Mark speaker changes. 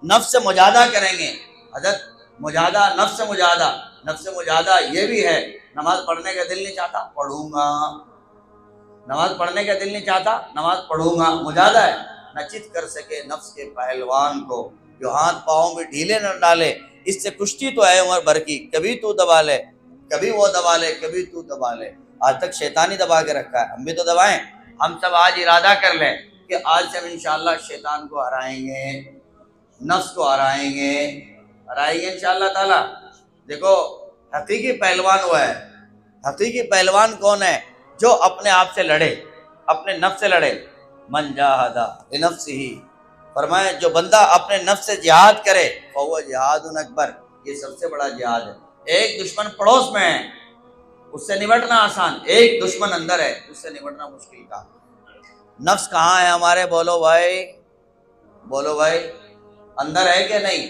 Speaker 1: نفس سے مجاہدہ کریں گے. حضرت مجاہدہ، نفس سے مجاہدہ یہ بھی ہے. نماز پڑھنے کا دل نہیں چاہتا، پڑھوں گا. نماز پڑھنے کا دل نہیں چاہتا، نماز پڑھوں گا. مجاہدہ ہے. نہ چت کر سکے نفس کے پہلوان کو، جو ہاتھ پاؤں بھی ڈھیلے نہ ڈالے. اس سے کشتی تو ہے عمر بھر کی، کبھی تو دبا لے، کبھی وہ دبا لے، کبھی تو دبا لے. آج تک شیطان ہی دبا کے رکھا ہے، ہم بھی تو دبائیں. ہم سب آج ارادہ کر لیں کہ آج سے ہم انشاءاللہ شیطان کو ہرائیں گے، نفس کو ہرائیں گے انشاءاللہ تعالی. دیکھو حقیقی پہلوان ہوا ہے. حقیقی پہلوان کون ہے؟ جو اپنے آپ سے لڑے، اپنے نفس سے لڑے. من جاہد لنفسہ، فرمائے جو بندہ اپنے نفس سے جہاد کرے فہو جہاد اکبر، یہ سب سے بڑا جہاد ہے. ایک دشمن پڑوس میں ہے، اس سے نمٹنا آسان. ایک دشمن اندر ہے، اس سے نمٹنا مشکل کا. نفس کہاں ہے ہمارے؟ بولو بھائی، بولو بھائی، اندر ہے کہ نہیں؟